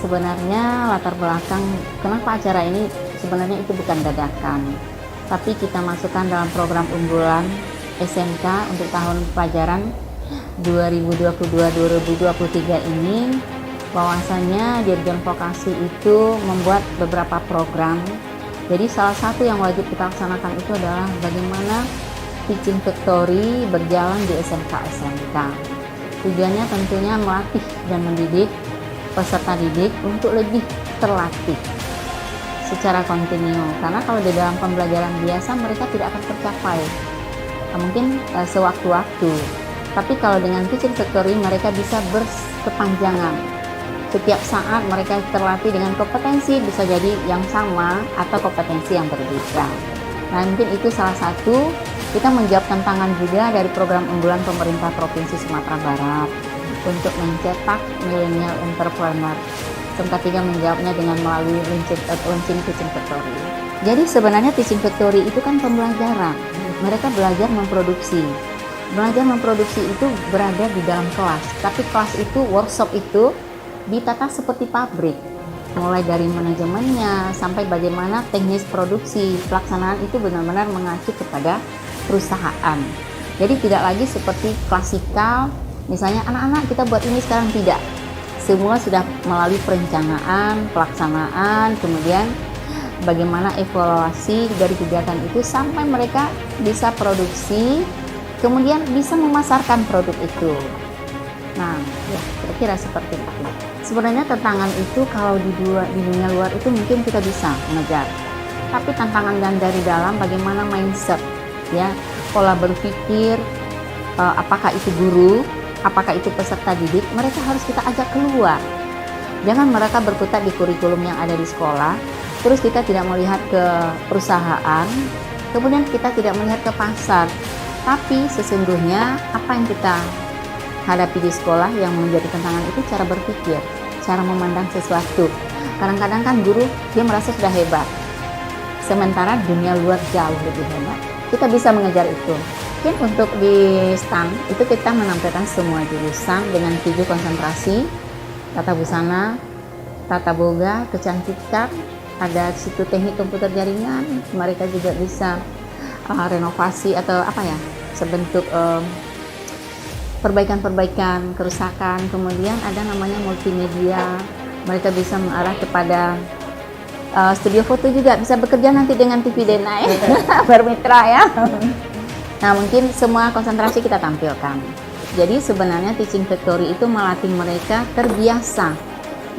sebenarnya latar belakang kenapa acara ini sebenarnya itu bukan dadakan, tapi kita masukkan dalam program unggulan SMK untuk tahun pelajaran 2022-2023 ini, bahwasanya Dirjen Vokasi itu membuat beberapa program. Jadi salah satu yang wajib kita laksanakan itu adalah bagaimana Teaching Factory berjalan di SMK-SMK. Tujuannya tentunya melatih dan mendidik peserta didik untuk lebih terlatih secara kontinu, karena kalau di dalam pembelajaran biasa mereka tidak akan tercapai mungkin sewaktu-waktu, tapi kalau dengan Teaching Factory mereka bisa berkepanjangan. Setiap saat mereka terlatih dengan kompetensi bisa jadi yang sama atau kompetensi yang berbeda. Nah, mungkin itu salah satu kita menjawab tantangan juga dari program unggulan pemerintah Provinsi Sumatera Barat untuk mencetak milenial entrepreneur. SMK 3 menjawabnya dengan melalui launching Teaching Factory. Jadi sebenarnya Teaching Factory itu kan pembelajaran. Mereka belajar memproduksi. Belajar memproduksi itu berada di dalam kelas. Tapi kelas itu, workshop itu ditata seperti pabrik. Mulai dari manajemennya sampai bagaimana teknis produksi. Pelaksanaan itu benar-benar mengacu kepada perusahaan. Jadi tidak lagi seperti klasikal. Misalnya anak-anak kita buat ini sekarang, tidak. Semua sudah melalui perencanaan, pelaksanaan, kemudian bagaimana evaluasi dari kegiatan itu sampai mereka bisa produksi, kemudian bisa memasarkan produk itu. Nah, ya kira-kira seperti itu. Sebenarnya tantangan itu kalau di dunia luar itu mungkin kita bisa mengejar. Tapi tantangan dan dari dalam bagaimana mindset, ya, pola berpikir, apakah itu guru, apakah itu peserta didik, mereka harus kita ajak keluar. Jangan mereka berkutat di kurikulum yang ada di sekolah, terus kita tidak melihat ke perusahaan, kemudian kita tidak melihat ke pasar. Tapi sesungguhnya apa yang kita hadapi di sekolah yang menjadi tantangan itu cara berpikir, cara memandang sesuatu. Kadang-kadang kan guru dia merasa sudah hebat, sementara dunia luar jauh lebih hebat. Kita bisa mengejar itu. Mungkin untuk di stand itu kita menampilkan semua jurusan dengan 7 konsentrasi: tata busana, tata boga, kecantikan, ada situ teknik komputer jaringan. Mereka juga bisa renovasi atau apa ya, sebentuk perbaikan-perbaikan kerusakan. Kemudian ada namanya multimedia, mereka bisa mengarah kepada studio foto, juga bisa bekerja nanti dengan TV Denai bermitra ya. Nah, mungkin semua konsentrasi kita tampilkan. Jadi sebenarnya Teaching Factory itu melatih mereka terbiasa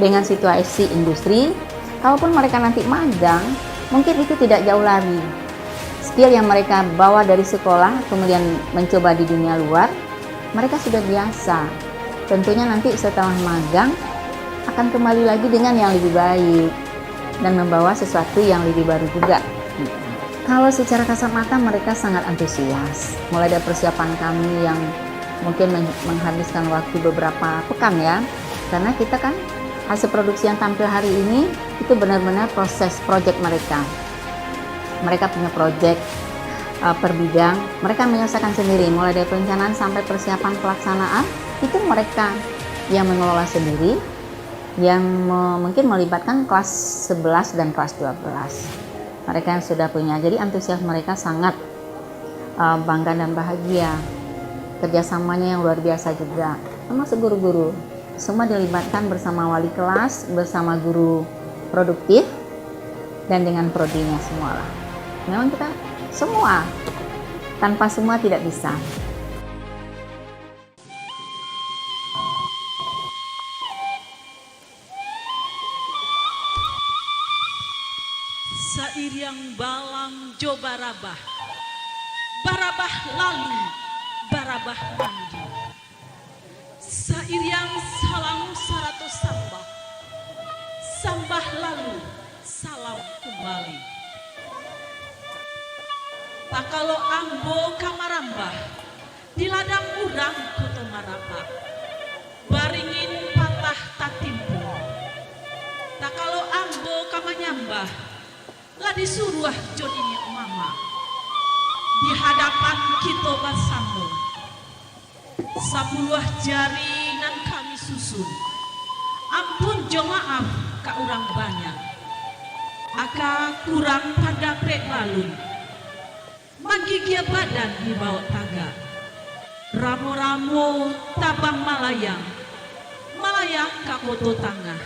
dengan situasi industri. Kalaupun mereka nanti magang, mungkin itu tidak jauh lari. Skill yang mereka bawa dari sekolah kemudian mencoba di dunia luar, mereka sudah biasa. Tentunya nanti setelah magang akan kembali lagi dengan yang lebih baik dan membawa sesuatu yang lebih baru juga. Kalau secara kasat mata mereka sangat antusias. Mulai dari persiapan kami yang mungkin menghabiskan waktu beberapa pekan ya. Karena kita kan hasil produksi yang tampil hari ini itu benar-benar proses project mereka. Mereka punya project per bidang, mereka menyelesaikan sendiri. Mulai dari perencanaan sampai persiapan pelaksanaan itu mereka yang mengelola sendiri, yang mungkin melibatkan kelas 11 dan kelas 12. Mereka yang sudah punya, jadi antusias mereka sangat bangga dan bahagia. Kerjasamanya yang luar biasa juga, termasuk guru-guru. Semua dilibatkan bersama wali kelas, bersama guru produktif, dan dengan prodinya semua lah. Memang kita semua, tanpa semua tidak bisa. Sairiang balang jo barabah, barabah lalu, barabah mandi. Sairiang salam saratus sambah, sambah lalu, salam kembali. Takalo ambo kamarambah, di ladang urang koto marapa, baringin patah tatimpu. Takalo ambo kamanyambah, lah disuruh jodinya mama di hadapan kita bersama 10 jari nan kami susun Ampun jo maaf ka urang banyak. Aka kurang pada pek balun. Magigia badan di bawah taga. Ramo-ramo tabang malayang. Malayang kakoto tangah.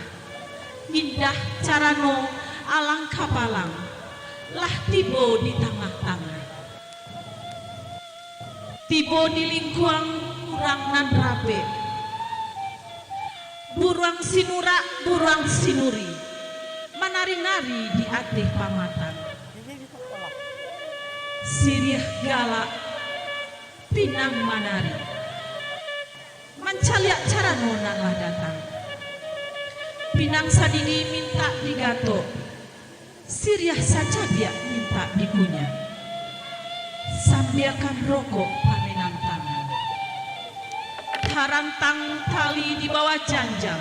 Indah carano alang kapalang. Lah tibo di tengah-tengah. Tibo di lingkuang urang nan rape. Buruang sinura, buruang sinuri. Manari-nari di atih pamatan. Siriah galak, pinang manari. Mancaliak cara nona lah datang. Pinang sadini minta digato. Siriah saja dia minta dikunyah. Sambiakan rokok panenan tangan. Harantang tali di bawah janjang.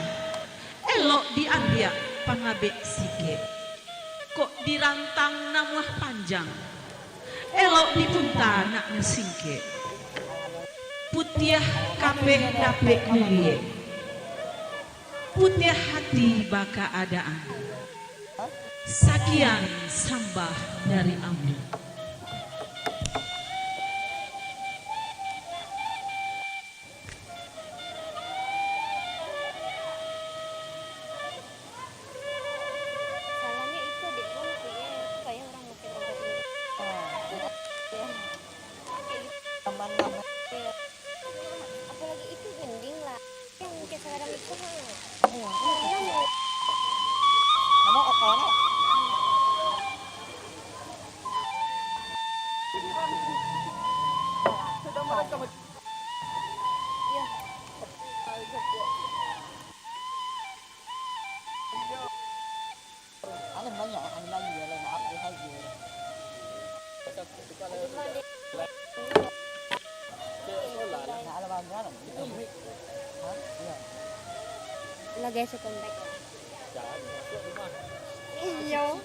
Elok diambil pangabek sike. Kok dirantang namuah panjang. Elok dipunta nak nesingke. Putiah kabeh dapek mulie. Putiah hati baka adaan. Sakian sambah dari ambu. Salahnya itu adik gue ya, kayak orang mungkin orang ya. Apalagi itu gending lah, yang kayak sekarang itu Kamu okolnya? ya. Anh banyak, anh lagi ya, lain apa lagi? Nah, ada banyak lah. Hah? Iya. Lagay sa kontak. Iyo.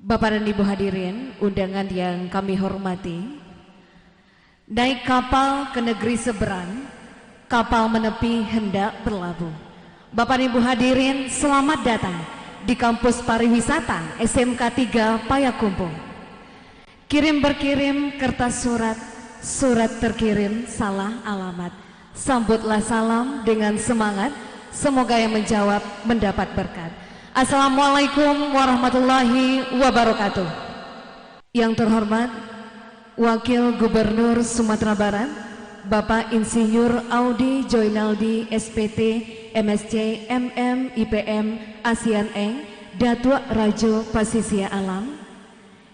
Bapak dan Ibu hadirin, undangan yang kami hormati, naik kapal ke negeri seberang, kapal menepi hendak berlabuh. Bapak dan Ibu hadirin, selamat datang di kampus pariwisata SMK 3 Payakumbuh. Kirim berkirim kertas surat, surat terkirim salah alamat. Sambutlah salam dengan semangat, semoga yang menjawab mendapat berkat. Assalamualaikum warahmatullahi wabarakatuh. Yang terhormat Wakil Gubernur Sumatera Barat Bapak Insinyur Audi Joinaldi SPT MSc MM IPM ASEAN Eng Datuk Rajo Pasisia Alam.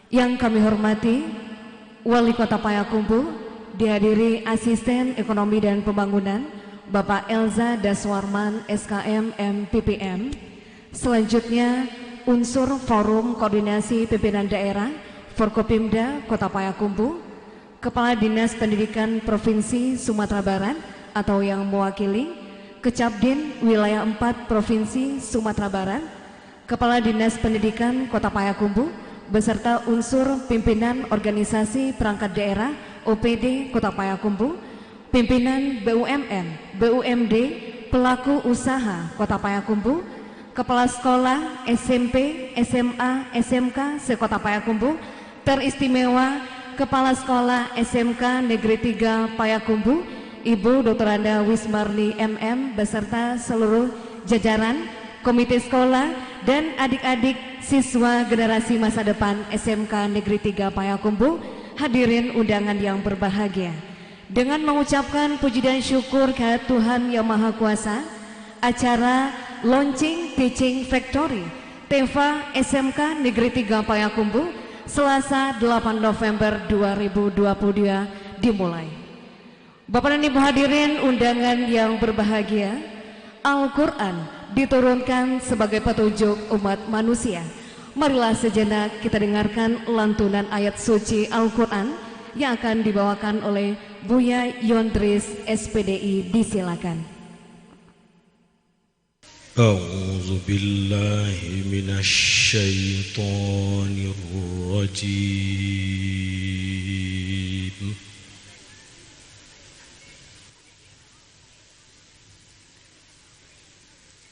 Yang kami hormati Wali Kota Payakumbuh, dihadiri Asisten Ekonomi dan Pembangunan Bapak Elza Daswarman SKM MPPM. Selanjutnya unsur Forum Koordinasi Pimpinan Daerah Forkopimda Kota Payakumbuh, Kepala Dinas Pendidikan Provinsi Sumatera Barat atau yang mewakili, Kecapdin Wilayah 4 Provinsi Sumatera Barat, Kepala Dinas Pendidikan Kota Payakumbuh, beserta unsur pimpinan organisasi perangkat daerah OPD Kota Payakumbuh, pimpinan BUMN, BUMD, pelaku usaha Kota Payakumbuh, Kepala Sekolah SMP, SMA, SMK se-Kota Payakumbuh, teristimewa Kepala Sekolah SMK Negeri 3 Payakumbuh, Ibu Dr. Anda Wismarni MM beserta seluruh jajaran, komite sekolah, dan adik-adik siswa generasi masa depan SMK Negeri 3 Payakumbuh, hadirin undangan yang berbahagia. Dengan mengucapkan puji dan syukur kehadirat Tuhan Yang Maha Kuasa, acara Launching Teaching Factory TEFA SMK Negeri 3 Payakumbuh Selasa 8 November 2022 dimulai. Bapak dan Ibu hadirin undangan yang berbahagia, Al-Quran diturunkan sebagai petunjuk umat manusia. Marilah sejenak kita dengarkan lantunan ayat suci Al-Quran yang akan dibawakan oleh Buya Yondris SPDI, disilakan. أعوذ بالله من الشيطان الرجيم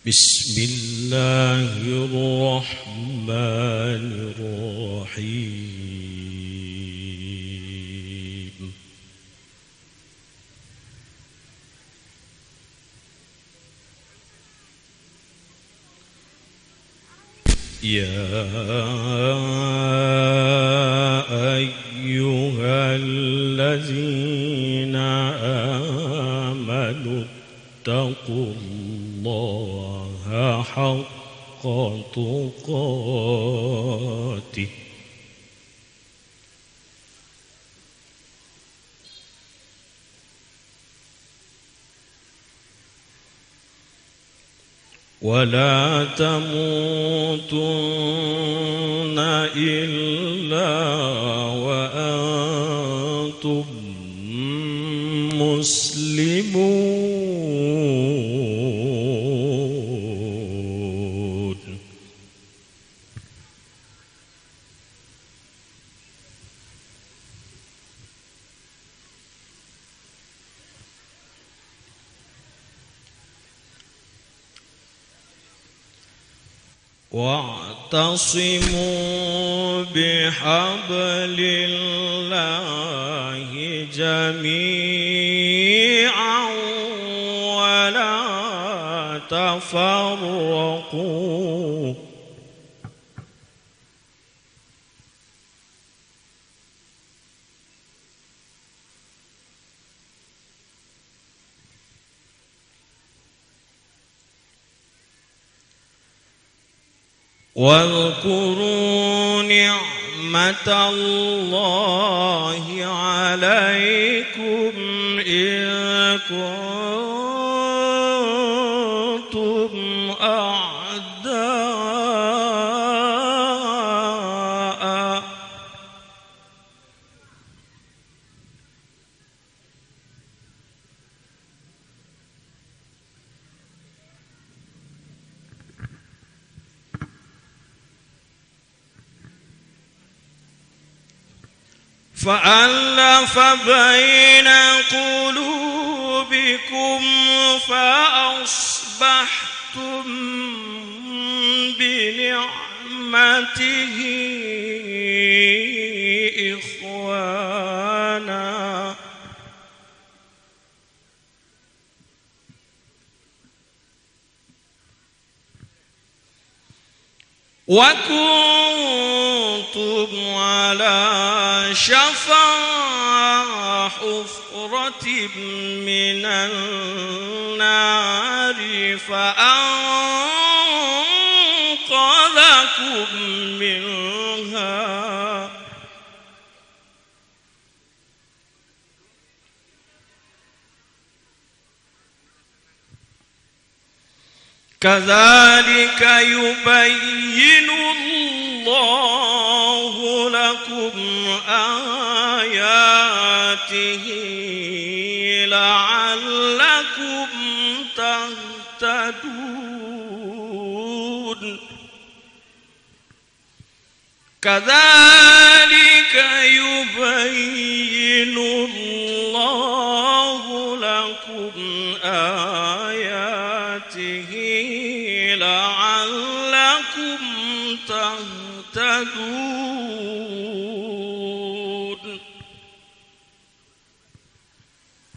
بسم الله الرحمن الرحيم يا أيها الذين آمنوا اتقوا الله حق تقاته ولا تموتن إلا وأنتم مسلمون واعتصموا بحبل الله جميعا ولا تفرقوا واذكروا نعمة الله عليكم إذ كنتم أعداء فألف بين قلوبكم فأصبحتم بنعمته إخوانا وكنتم على شفا حفرة من النار فأنقذكم منها كذلك يبين الله لكم آياته لعلكم تهتدون كذلك يبين الله لكم آياته لعلكم تهتدون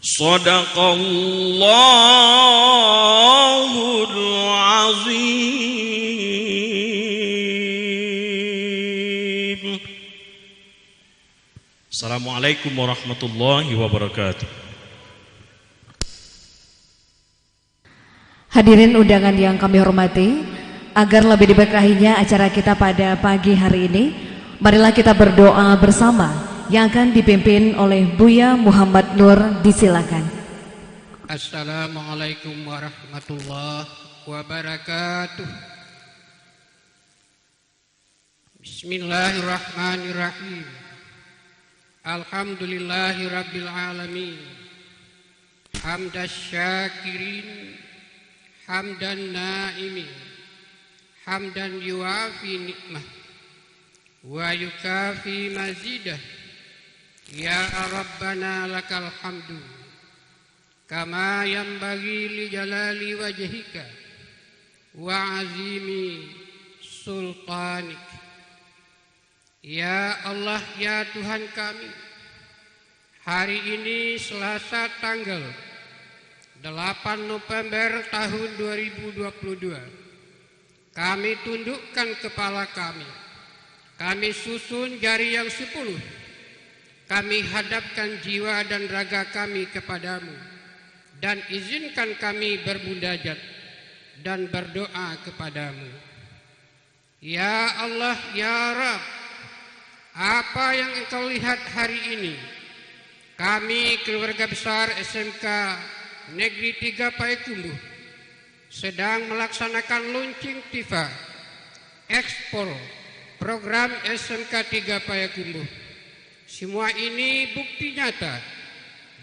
صدق الله العظيم. Assalamualaikum warahmatullahi wabarakatuh. Hadirin undangan yang kami hormati, agar lebih diberkahinya acara kita pada pagi hari ini, marilah kita berdoa bersama yang akan dipimpin oleh Buya Muhammad Nur. Disilakan. Assalamualaikum warahmatullahi wabarakatuh. Bismillahirrahmanirrahim. Alhamdulillahi rabbil alamin. Hamdas syakirin hamdan na'imin, hamdan yuafi nikmah, wa yukafi mazidah. Ya Rabbana lakal hamdu, kama yanbaghi li jalali wajhika wa azimi sultanik. Ya Allah, ya Tuhan kami, hari ini Selasa tanggal 8 November tahun 2022, kami tundukkan kepala kami susun jari yang 10, kami hadapkan jiwa dan raga kami kepadamu, dan izinkan kami bermunajat dan berdoa kepadamu. Ya Allah, ya Rabb, apa yang engkau lihat hari ini, kami keluarga besar SMK Negeri 3 Payakumbuh sedang melaksanakan launching TIFA ekspor program SMK 3 Payakumbuh. Semua ini bukti nyata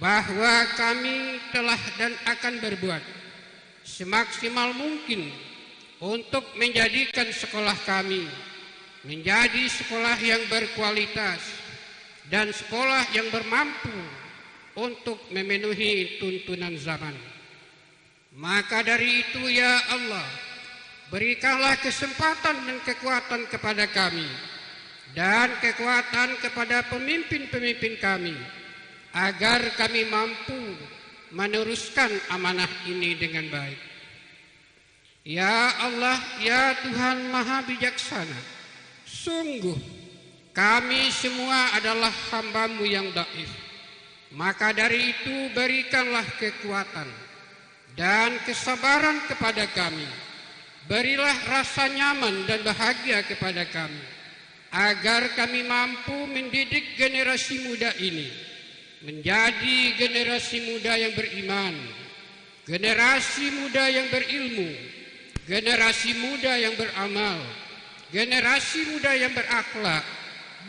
bahwa kami telah dan akan berbuat semaksimal mungkin untuk menjadikan sekolah kami menjadi sekolah yang berkualitas dan sekolah yang bermampu untuk memenuhi tuntunan zaman. Maka dari itu ya Allah, berikanlah kesempatan dan kekuatan kepada kami dan kekuatan kepada pemimpin-pemimpin kami agar kami mampu meneruskan amanah ini dengan baik. Ya Allah, ya Tuhan Maha Bijaksana, sungguh kami semua adalah hamba-Mu yang dhaif. Maka dari itu berikanlah kekuatan dan kesabaran kepada kami. Berilah rasa nyaman dan bahagia kepada kami, agar kami mampu mendidik generasi muda ini menjadi generasi muda yang beriman, generasi muda yang berilmu, generasi muda yang beramal, generasi muda yang berakhlak,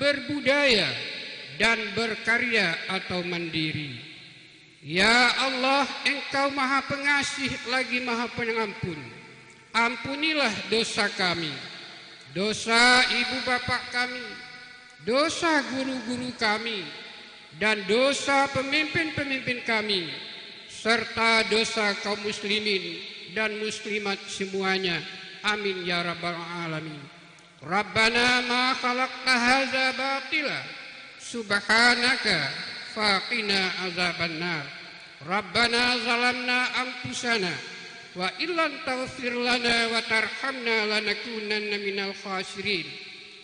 berbudaya, dan berkarya atau mandiri. Ya Allah, Engkau Maha Pengasih lagi Maha Pengampun. Ampunilah dosa kami, dosa ibu bapak kami, dosa guru-guru kami, dan dosa pemimpin-pemimpin kami, serta dosa kaum muslimin dan muslimat semuanya. Amin ya rabbal alamin. Rabbana ma khalaqta hadza batila subhanaka faqina azabannar. Rabbana zalamna anfusana wa illam taghfir lana wa tarhamna lanakunanna minal khasirin.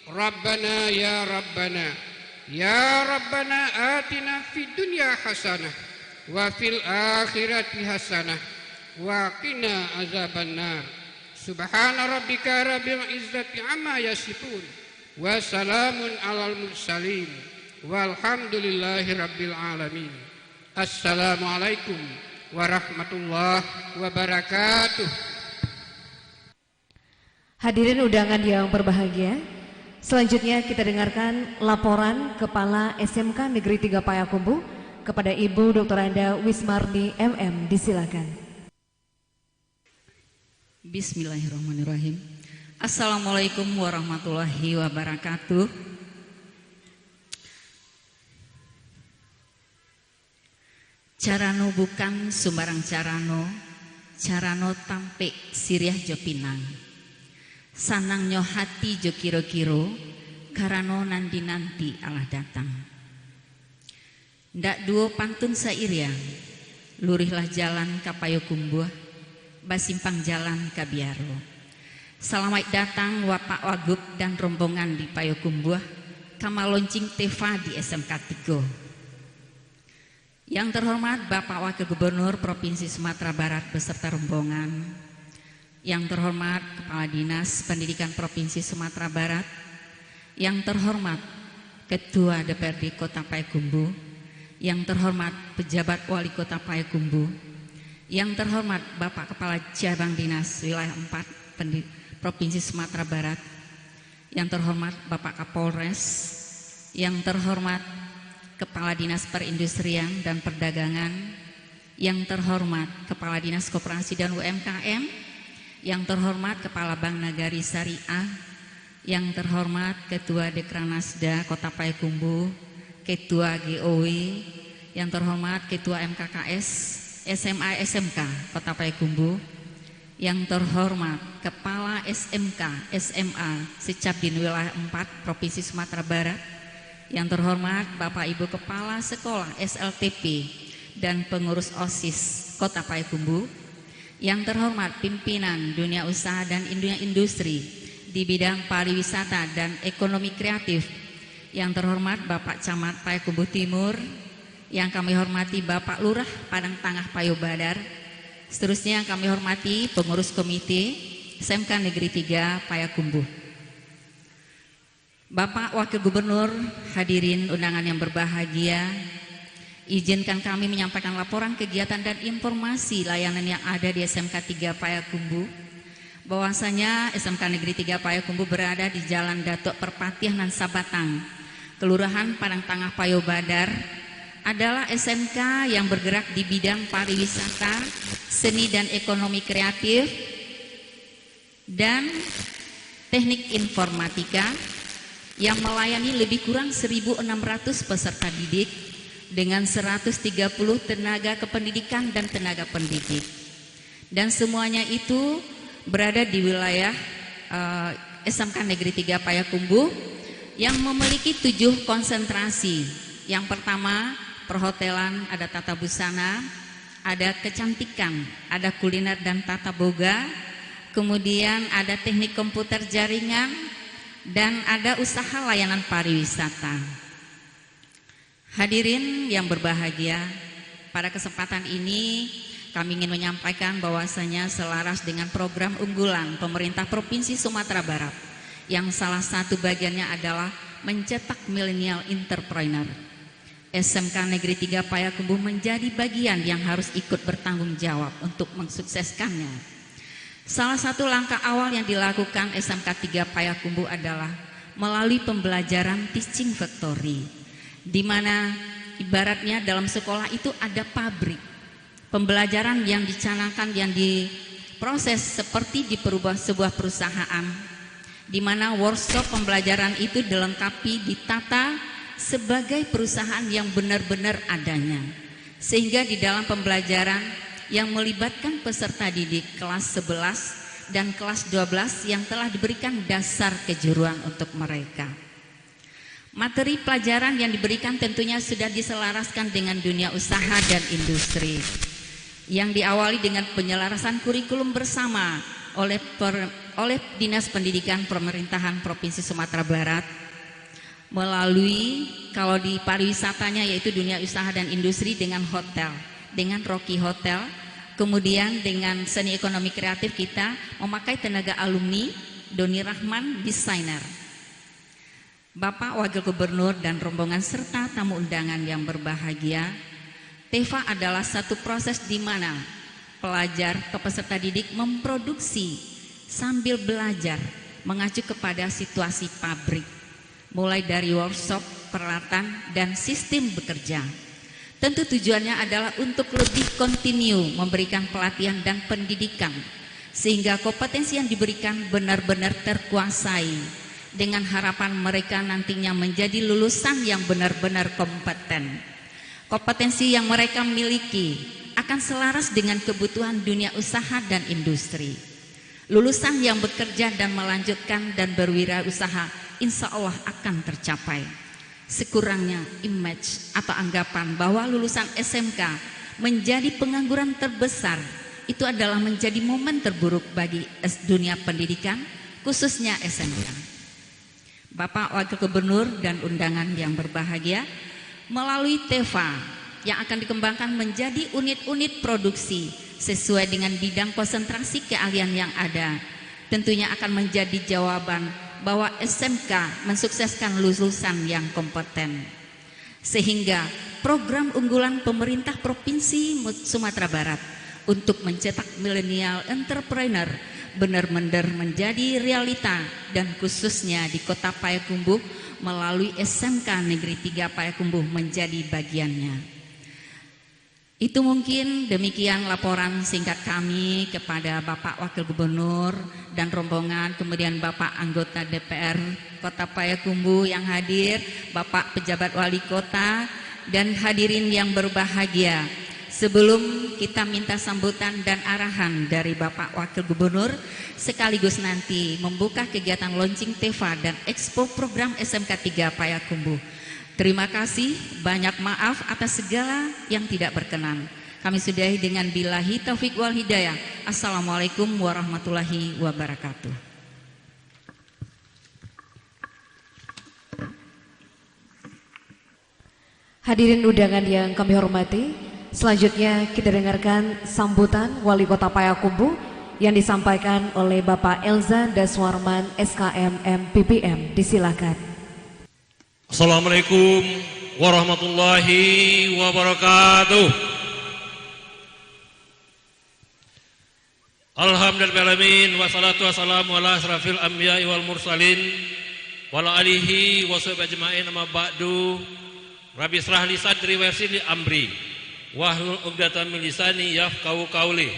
Rabbana ya Rabbana atina fid dunya hasanah wa fil akhirati hasanah wa qina azabannar. Subhana rabbika rabbil izzati amma yasifun wa salamun alal mursalin walhamdulillahi rabbil alamin. Assalamualaikum warahmatullahi wabarakatuh. Hadirin undangan yang berbahagia, selanjutnya kita dengarkan laporan Kepala SMK Negeri 3 Payakumbuh kepada Ibu Dr. Anda Wismardi MM. Disilakan. Bismillahirrahmanirrahim. Assalamualaikum warahmatullahi wabarakatuh. Carano bukan sembarang carano, carano tampik siriah jo pinang. Sanang nyo hati jo kiro-kiro, karano nanti-nanti Allah datang. Ndak duo pantun sairiang, lurihlah jalan ka Payakumbuh, basimpang jalan ka Biaro. Selamat datang Wapak Wagub dan rombongan di Payakumbuh, kama launching TIFA di SMK 3. Yang terhormat Bapak Wakil Gubernur Provinsi Sumatera Barat beserta rombongan, yang terhormat Kepala Dinas Pendidikan Provinsi Sumatera Barat, yang terhormat Ketua DPRD Kota Payakumbuh, yang terhormat pejabat Wali Kota Payakumbuh, yang terhormat Bapak Kepala Cabang Dinas Wilayah 4 Provinsi Sumatera Barat, yang terhormat Bapak Kapolres, yang terhormat Kepala Dinas Perindustrian dan Perdagangan, yang terhormat Kepala Dinas Koperasi dan UMKM, yang terhormat Kepala Bank Nagari Syariah, yang terhormat Ketua Dekranasda Kota Payakumbuh, Ketua GOW, yang terhormat Ketua MKKS SMA SMK Kota Payakumbuh, yang terhormat Kepala SMK SMA Secapdin Wilayah 4 Provinsi Sumatera Barat, yang terhormat Bapak Ibu Kepala Sekolah SLTP dan pengurus OSIS Kota Payakumbuh, yang terhormat pimpinan dunia usaha dan dunia industri di bidang pariwisata dan ekonomi kreatif, yang terhormat Bapak Camat Payakumbuh Timur, yang kami hormati Bapak Lurah Padang Tangah Payo Badar, seterusnya yang kami hormati pengurus komite SMK Negeri 3 Payakumbuh. Bapak Wakil Gubernur, hadirin undangan yang berbahagia, izinkan kami menyampaikan laporan kegiatan dan informasi layanan yang ada di SMK 3 Payakumbuh. Bahwasanya SMK Negeri 3 Payakumbuh berada di Jalan Datuk Perpatian dan Sabatang, Kelurahan Padang Tangah Payo Badar, adalah SMK yang bergerak di bidang pariwisata, seni dan ekonomi kreatif, dan teknik informatika, yang melayani lebih kurang 1.600 peserta didik dengan 130 tenaga kependidikan dan tenaga pendidik. Dan semuanya itu berada di wilayah SMK Negeri 3 Payakumbuh yang memiliki 7 konsentrasi. Yang pertama, perhotelan, ada tata busana, ada kecantikan, ada kuliner dan tata boga, kemudian ada teknik komputer jaringan, dan ada usaha layanan pariwisata. Hadirin yang berbahagia, pada kesempatan ini kami ingin menyampaikan bahwasanya selaras dengan program unggulan pemerintah Provinsi Sumatera Barat, yang salah satu bagiannya adalah mencetak milenial entrepreneur, SMK Negeri 3 Payakumbuh menjadi bagian yang harus ikut bertanggung jawab untuk mensukseskannya. Salah satu langkah awal yang dilakukan SMK 3 Payakumbuh adalah melalui pembelajaran teaching factory, di mana ibaratnya dalam sekolah itu ada pabrik. Pembelajaran yang dicanangkan, yang diproses seperti di sebuah perusahaan, di mana workshop pembelajaran itu dilengkapi, ditata sebagai perusahaan yang benar-benar adanya, sehingga di dalam pembelajaran yang melibatkan peserta didik kelas 11 dan kelas 12 yang telah diberikan dasar kejuruan untuk mereka. Materi pelajaran yang diberikan tentunya sudah diselaraskan dengan dunia usaha dan industri, yang diawali dengan penyelarasan kurikulum bersama oleh Dinas Pendidikan Pemerintahan Provinsi Sumatera Barat, melalui kalau di pariwisatanya yaitu dunia usaha dan industri dengan hotel, dengan Rocky Hotel, kemudian dengan seni ekonomi kreatif kita memakai tenaga alumni Doni Rahman desainer. Bapak Wakil Gubernur dan rombongan serta tamu undangan yang berbahagia, TEFA adalah satu proses di mana pelajar atau peserta didik memproduksi sambil belajar mengacu kepada situasi pabrik, mulai dari workshop, peralatan, dan sistem bekerja. Tentu tujuannya adalah untuk lebih kontinu memberikan pelatihan dan pendidikan, sehingga kompetensi yang diberikan benar-benar terkuasai, dengan harapan mereka nantinya menjadi lulusan yang benar-benar kompeten. Kompetensi yang mereka miliki akan selaras dengan kebutuhan dunia usaha dan industri. Lulusan yang bekerja dan melanjutkan dan berwirausaha insya Allah akan tercapai. Sekurangnya image atau anggapan bahwa lulusan SMK menjadi pengangguran terbesar itu adalah menjadi momen terburuk bagi dunia pendidikan, khususnya SMK. Bapak Wakil Gubernur dan undangan yang berbahagia, melalui TEFA yang akan dikembangkan menjadi unit-unit produksi sesuai dengan bidang konsentrasi keahlian yang ada, tentunya akan menjadi jawaban bahwa SMK mensukseskan lulusan yang kompeten, sehingga program unggulan pemerintah Provinsi Sumatera Barat untuk mencetak milenial entrepreneur benar-benar menjadi realita, dan khususnya di Kota Payakumbuh melalui SMK Negeri 3 Payakumbuh menjadi bagiannya. Itu mungkin demikian laporan singkat kami kepada Bapak Wakil Gubernur dan rombongan, kemudian Bapak anggota DPR Kota Payakumbuh yang hadir, Bapak pejabat wali kota, dan hadirin yang berbahagia. Sebelum kita minta sambutan dan arahan dari Bapak Wakil Gubernur, sekaligus nanti membuka kegiatan launching TEVA dan Expo program SMK 3 Payakumbuh. Terima kasih, banyak maaf atas segala yang tidak berkenan. Kami sudahi dengan billahi taufik wal hidayah. Assalamualaikum warahmatullahi wabarakatuh. Hadirin undangan yang kami hormati, selanjutnya kita dengarkan sambutan Wali Kota Payakumbuh yang disampaikan oleh Bapak Elza Daswarman SKM MPPM. Disilakan. Assalamualaikum warahmatullahi wabarakatuh. Alhamdulillahirrahmanirrahim. Wassalatu wassalamu ala asrafil anbiya'i wal mursalin wa ala alihi wa sahbihi ajma'in, amma ba'du. Rabbi israh li sadri wa yassir li amri wahlul 'uqdatam min lisani yafqahu qawli.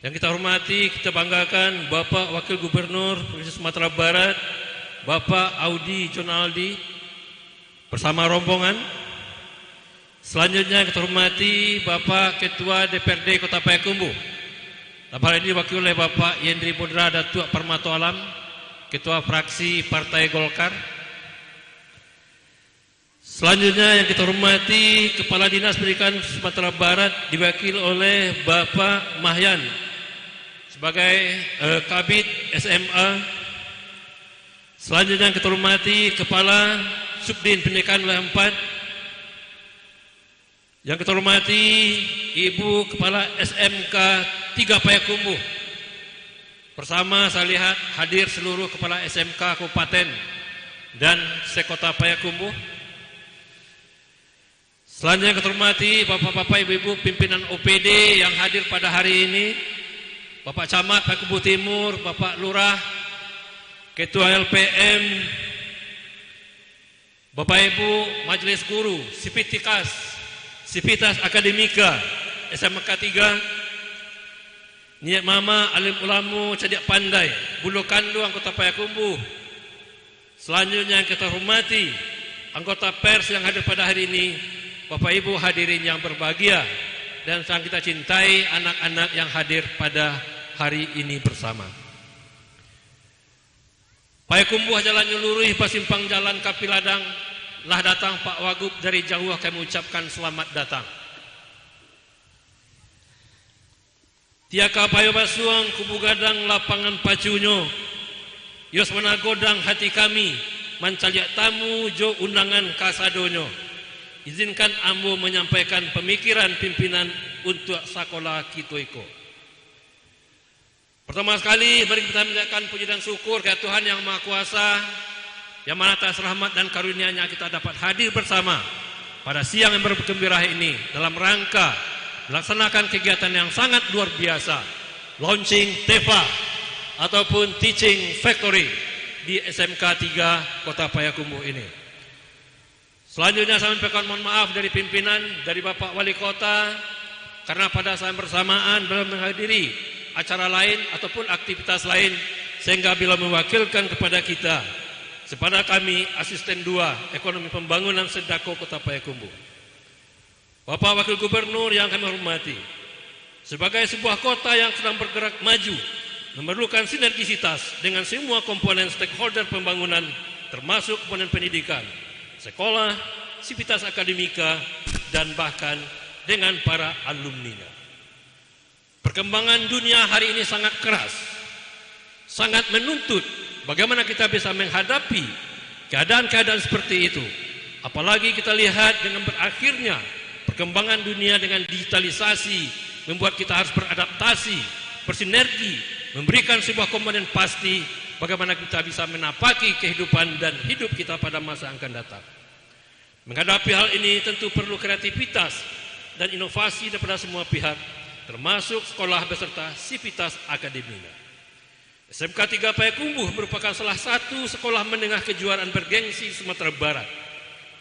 Yang kita hormati, kita banggakan Bapak Wakil Gubernur Provinsi Sumatera Barat, Bapak Audi Jonaldi bersama rombongan. Selanjutnya kita hormati Bapak Ketua DPRD Kota Payakumbuh. Dalam hal ini diwakili oleh Bapak Yendri Putra Datuk Parmato Alam, Ketua Fraksi Partai Golkar. Selanjutnya yang kita hormati Kepala Dinas Pendidikan Sumatera Barat diwakili oleh Bapak Mahyan sebagai Kabid SMA. Selanjutnya kita hormati Kepala Subdin Pendidikan Wilayah 4. Yang kita hormati Ibu Kepala SMK 3 Payakumbuh. Bersama saya lihat hadir seluruh Kepala SMK Kabupaten dan Sekota Payakumbuh. Selanjutnya kita hormati Bapak-bapak, Ibu-ibu pimpinan OPD yang hadir pada hari ini. Bapak Camat Payakumbuh Timur, Bapak Lurah, Ketua LPM, Bapak Ibu Majelis Guru, Sivitas Akademika, SMK 3, Niat Mama, Alim Ulamu, Cadiak Pandai, Bulu Kandu, anggota Payakumbuh. Selanjutnya kita hormati anggota pers yang hadir pada hari ini, Bapak Ibu hadirin yang berbahagia, dan sangat kita cintai anak-anak yang hadir pada hari ini bersama. Payakumbuh jalan nyelurih pasimpang jalan Kapiladang, lah datang Pak Wagub dari jauh kami ucapkan selamat datang. Tiaka payo basuang kubu gadang lapangan pacunyo, yos menagodang hati kami, mancaliak tamu jo undangan kasadonyo. Izinkan ambo menyampaikan pemikiran pimpinan untuk sekolah kitoiko. Pertama sekali, mari kita menjalankan puji dan syukur kepada Tuhan Yang Maha Kuasa, yang mana atas rahmat dan karunia-Nya kita dapat hadir bersama pada siang yang bergembira ini dalam rangka melaksanakan kegiatan yang sangat luar biasa, launching TEVA ataupun Teaching Factory di SMK 3 Kota Payakumbuh ini. Selanjutnya saya menyampaikan mohon maaf dari pimpinan, dari Bapak Wali Kota, karena pada saat bersamaan belum menghadiri acara lain ataupun aktivitas lain, sehingga bila mewakilkan kepada kita, kepada kami Asisten 2 Ekonomi Pembangunan Sedako Kota Payakumbuh. Bapak Wakil Gubernur yang kami hormati, sebagai sebuah kota yang sedang bergerak maju, memerlukan sinergisitas dengan semua komponen stakeholder pembangunan, termasuk komponen pendidikan, sekolah, sivitas akademika, dan bahkan dengan para alumninya. Perkembangan dunia hari ini sangat keras, sangat menuntut bagaimana kita bisa menghadapi keadaan-keadaan seperti itu. Apalagi kita lihat dengan berakhirnya perkembangan dunia dengan digitalisasi, membuat kita harus beradaptasi, bersinergi, memberikan sebuah komponen pasti bagaimana kita bisa menapaki kehidupan dan hidup kita pada masa yang akan datang. Menghadapi hal ini tentu perlu kreativitas dan inovasi daripada semua pihak, termasuk sekolah beserta sivitas akademika. SMK 3 Payakumbuh merupakan salah satu sekolah menengah kejuaraan bergengsi Sumatera Barat,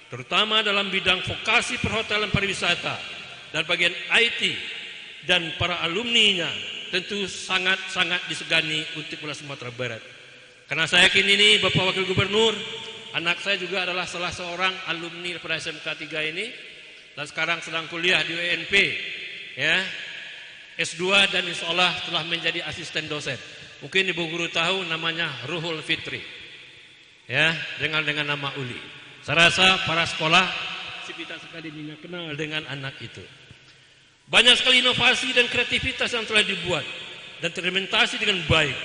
terutama dalam bidang vokasi perhotelan pariwisata, dan bagian IT dan para alumninya tentu sangat-sangat disegani untuk wilayah Sumatera Barat. Karena saya yakin ini Bapak Wakil Gubernur, anak saya juga adalah salah seorang alumni pada SMK 3 ini dan sekarang sedang kuliah di UNP ya, S2 dan insya Allah telah menjadi asisten dosen. Mungkin Ibu Guru tahu namanya Ruhul Fitri ya, dengan nama Uli. Saya rasa para sekolah sivitas akademinya kenal dengan anak itu. Banyak sekali inovasi dan kreativitas yang telah dibuat dan terimplementasi dengan baik.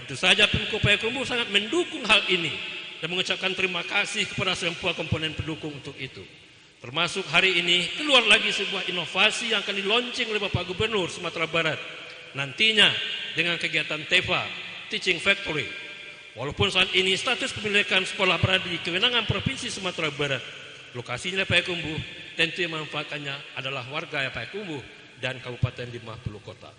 Tentu saja Pemko Payakumbuh sangat mendukung hal ini dan mengucapkan terima kasih kepada semua komponen pendukung untuk itu. Termasuk hari ini keluar lagi sebuah inovasi yang akan dilaunching oleh Bapak Gubernur Sumatera Barat nantinya dengan kegiatan TEFA, Teaching Factory. Walaupun saat ini status kepemilikan sekolah berada di kewenangan Provinsi Sumatera Barat, lokasinya Payakumbuh, tentu yang memanfaatkannya adalah warga Payakumbuh dan Kabupaten 50 kota.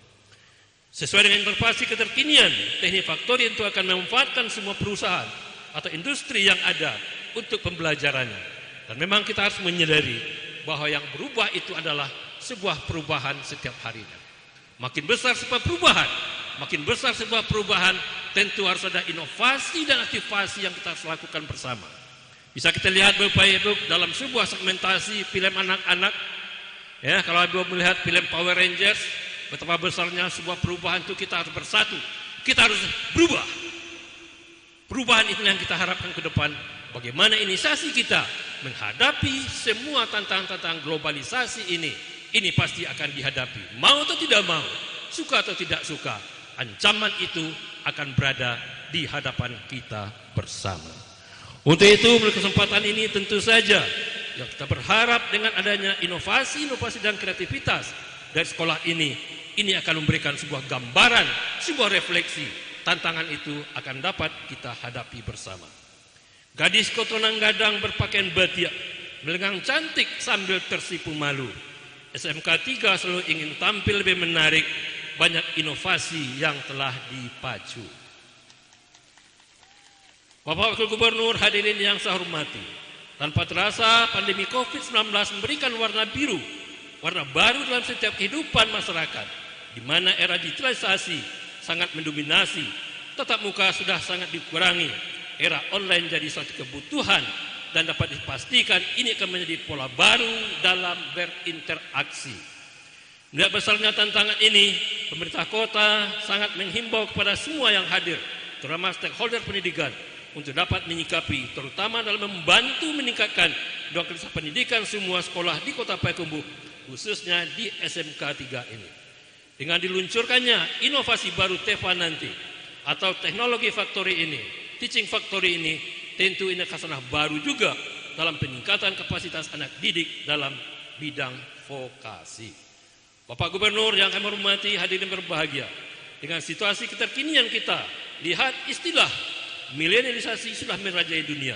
Sesuai dengan inovasi keterkinian, teknik faktori itu akan memanfaatkan semua perusahaan atau industri yang ada untuk pembelajarannya. Dan memang kita harus menyadari bahwa yang berubah itu adalah sebuah perubahan setiap harinya. Makin besar sebuah perubahan, tentu harus ada inovasi dan aktivasi yang kita harus lakukan bersama. Bisa kita lihat Bapak Ibu dalam sebuah segmentasi film anak-anak, ya, kalau Ibu melihat film Power Rangers, betapa besarnya sebuah perubahan itu kita harus bersatu, kita harus berubah. Perubahan itu yang kita harapkan ke depan. Bagaimana inisiasi kita menghadapi semua tantangan-tantangan globalisasi ini pasti akan dihadapi. Mau atau tidak mau, suka atau tidak suka, ancaman itu akan berada di hadapan kita bersama. Untuk itu, melalui kesempatan ini tentu saja yang kita berharap dengan adanya inovasi dan kreativitas dari sekolah ini akan memberikan sebuah gambaran, sebuah refleksi. Tantangan itu akan dapat kita hadapi bersama. Gadis keturunan Gadang berpakaian batiak, melenggang cantik sambil tersipu malu. SMK 3 selalu ingin tampil lebih menarik, banyak inovasi yang telah dipacu. Bapak Wakil Gubernur, hadirin yang saya hormati, tanpa terasa pandemi COVID-19 memberikan warna biru, warna baru dalam setiap kehidupan masyarakat, di mana era digitalisasi sangat mendominasi, tatap muka sudah sangat dikurangi, era online jadi suatu kebutuhan dan dapat dipastikan ini akan menjadi pola baru dalam berinteraksi. Melihat besarnya tantangan ini, pemerintah kota sangat menghimbau kepada semua yang hadir, terutama stakeholder pendidikan, untuk dapat menyikapi, terutama dalam membantu meningkatkan kualitas pendidikan semua sekolah di Kota Payakumbuh, khususnya di SMK 3 ini. Dengan diluncurkannya inovasi baru TEFA nanti, atau teknologi factory ini, teaching factory ini, tentu ini khasanah baru juga dalam peningkatan kapasitas anak didik dalam bidang vokasi. Bapak Gubernur yang kami hormati, hadirin berbahagia, dengan situasi keterkinian kita, lihat istilah milenialisasi sudah merajai dunia,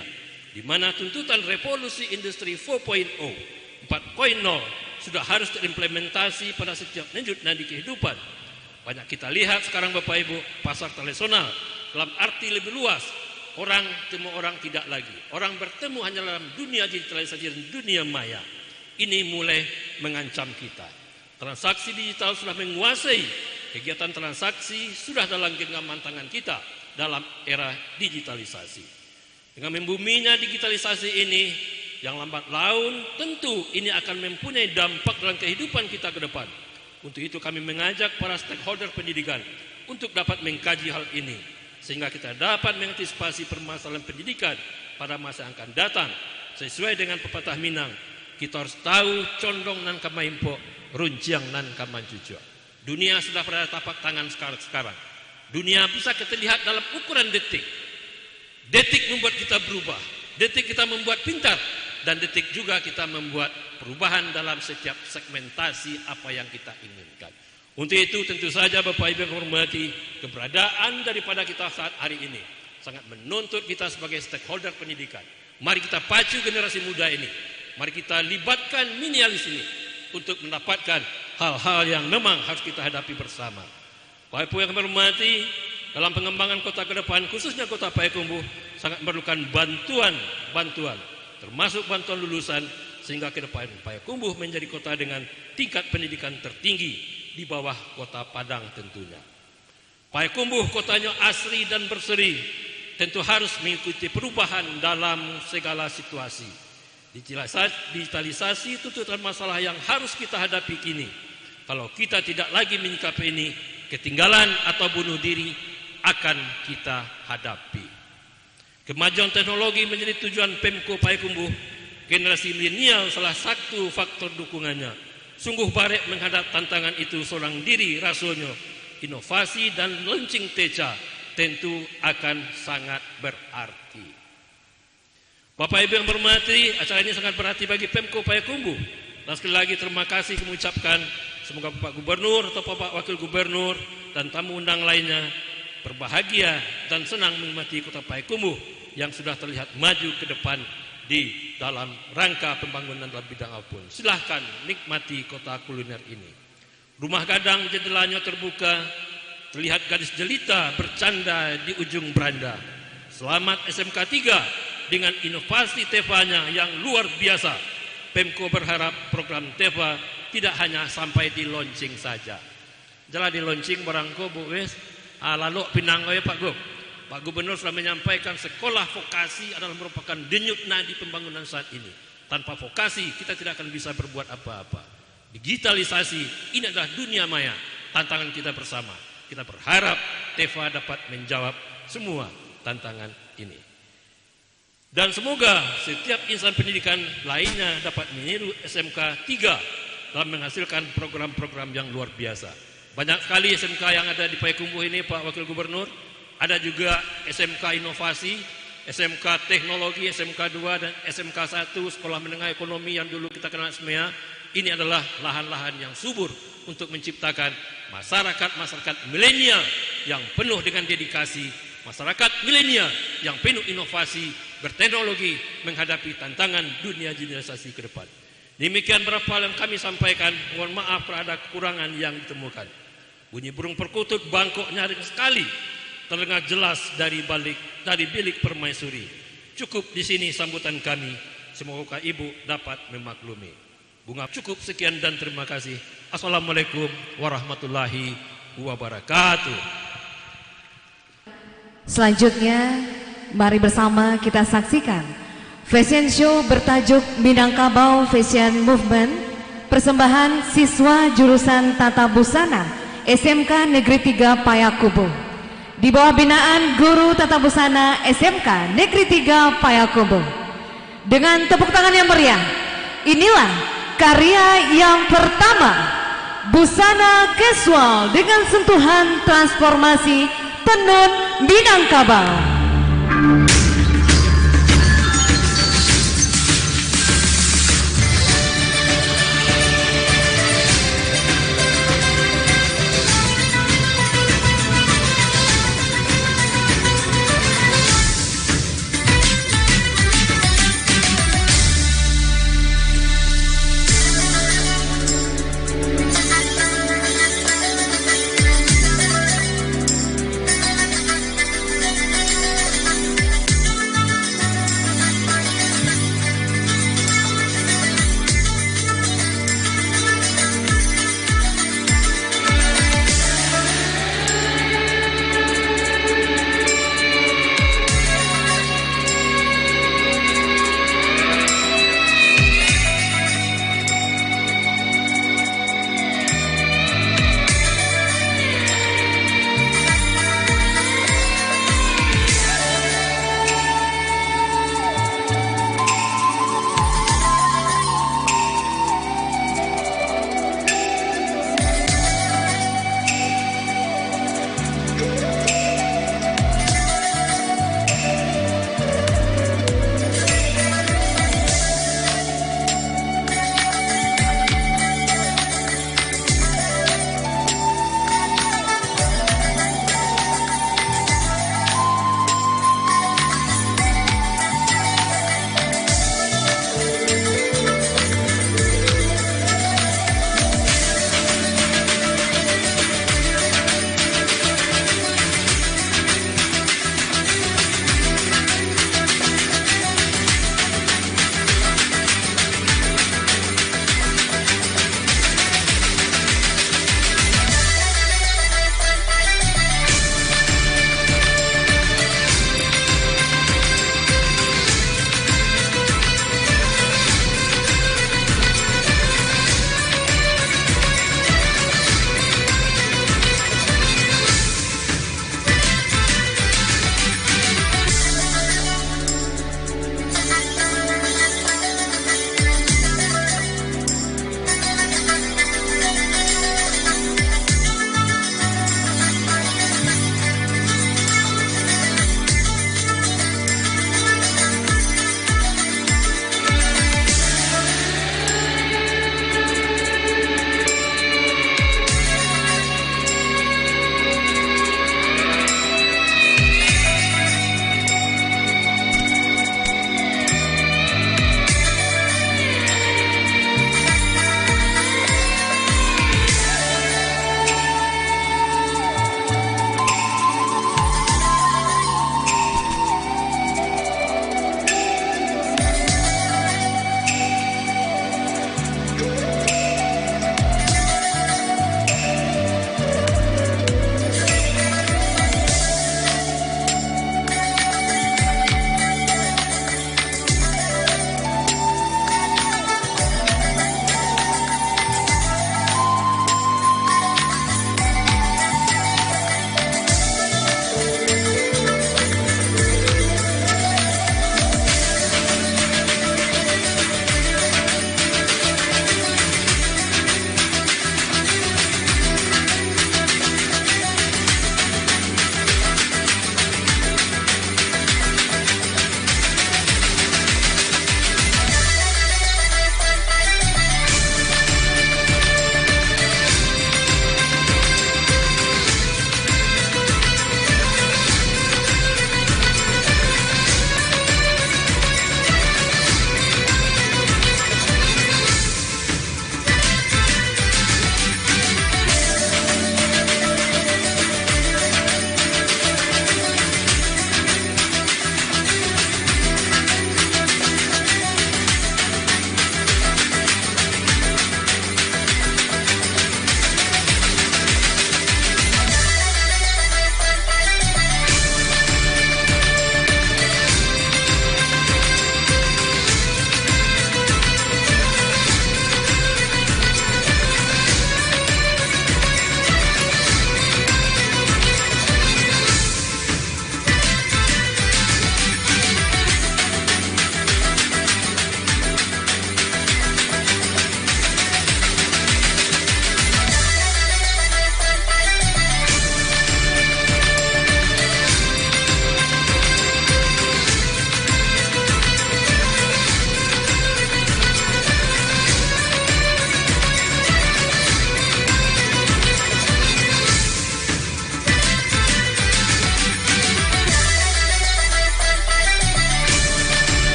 di mana tuntutan revolusi industri 4.0 sudah harus terimplementasi pada setiap lanjut nadi kehidupan. Banyak kita lihat sekarang Bapak Ibu, pasar tradisional dalam arti lebih luas, orang temu orang tidak lagi, orang bertemu hanya dalam dunia digitalisasi dan dunia maya. Ini mulai mengancam kita. Transaksi digital sudah menguasai, kegiatan transaksi sudah dalam genggaman tangan kita dalam era digitalisasi. Dengan membuminya digitalisasi ini, yang lambat laun tentu ini akan mempunyai dampak dalam kehidupan kita ke depan. Untuk itu kami mengajak para stakeholder pendidikan untuk dapat mengkaji hal ini, sehingga kita dapat mengantisipasi permasalahan pendidikan pada masa yang akan datang. Sesuai dengan pepatah Minang, kita harus tahu condong nan kamaimpo, runciang nan kamancucua. Dunia sudah pada tapak tangan sekarang. Dunia bisa kita lihat dalam ukuran detik. Detik membuat kita berubah, detik kita membuat pintar, dan detik juga kita membuat perubahan dalam setiap segmentasi apa yang kita inginkan. Untuk itu tentu saja Bapak Ibu yang hormati, keberadaan daripada kita saat hari ini sangat menuntut kita sebagai stakeholder pendidikan. Mari kita pacu generasi muda ini, mari kita libatkan milenialis ini untuk mendapatkan hal-hal yang memang harus kita hadapi bersama. Bapak Ibu yang kami hormati, dalam pengembangan kota ke depan, khususnya Kota Payakumbuh, sangat memerlukan bantuan, termasuk bantuan lulusan, sehingga ke depan Payakumbuh menjadi kota dengan tingkat pendidikan tertinggi di bawah kota Padang tentunya. Payakumbuh kotanya asri dan berseri, tentu harus mengikuti perubahan dalam segala situasi. Digitalisasi tuntutan masalah yang harus kita hadapi kini. Kalau kita tidak lagi menyikapi ini, ketinggalan atau bunuh diri akan kita hadapi. Kemajuan teknologi menjadi tujuan Pemko Payakumbuh. Generasi milenial salah satu faktor dukungannya. Sungguh barek menghadap tantangan itu seorang diri rasanya. Inovasi dan launching teca tentu akan sangat berarti. Bapak Ibu yang berhormati, acara ini sangat berarti bagi Pemko Payakumbuh. Dan sekali lagi terima kasih kami ucapkan, semoga Bapak Gubernur atau Bapak Wakil Gubernur dan tamu undang lainnya berbahagia dan senang menikmati kota Payakumbuh yang sudah terlihat maju ke depan di dalam rangka pembangunan dalam bidang apapun. Silahkan nikmati kota kuliner ini. Rumah gadang jendelanya terbuka, terlihat gadis jelita bercanda di ujung beranda. Selamat SMK 3 dengan inovasi TEFA-nya yang luar biasa. Pemko berharap program TEFA tidak hanya sampai di launching saja. Jalan di launching barangko Bu wes, lalu pinang ya Pak Gub. Pak Gubernur sudah menyampaikan sekolah vokasi adalah merupakan denyut nadi pembangunan saat ini. Tanpa vokasi kita tidak akan bisa berbuat apa-apa. Digitalisasi ini adalah dunia maya, tantangan kita bersama. Kita berharap TEFA dapat menjawab semua tantangan ini. Dan semoga setiap insan pendidikan lainnya dapat meniru SMK 3 dalam menghasilkan program-program yang luar biasa. Banyak sekali SMK yang ada di Payakumbuh ini Pak Wakil Gubernur. Ada juga SMK Inovasi, SMK Teknologi, SMK 2 dan SMK 1 Sekolah Menengah Ekonomi yang dulu kita kenal SMEA. Ini adalah lahan-lahan yang subur untuk menciptakan masyarakat milenial yang penuh dengan dedikasi, masyarakat milenial yang penuh inovasi, berteknologi menghadapi tantangan dunia digitalisasi ke depan. Demikian berapa yang kami sampaikan. Mohon maaf kalau ada kekurangan yang ditemukan. Bunyi burung perkutut bangkok nyaring sekali terdengar jelas dari bilik permaisuri. Cukup di sini sambutan kami. Semoga Ibu dapat memaklumi. Bunga cukup sekian dan terima kasih. Assalamualaikum warahmatullahi wabarakatuh. Selanjutnya, mari bersama kita saksikan fashion show bertajuk Minangkabau Fashion Movement, persembahan siswa jurusan Tata Busana SMK Negeri 3 Payakumbuh di bawah binaan Guru Tata Busana SMK Negeri 3 Payakumbuh. Dengan tepuk tangan yang meriah, inilah karya yang pertama, busana casual dengan sentuhan transformasi tenun Minangkabau.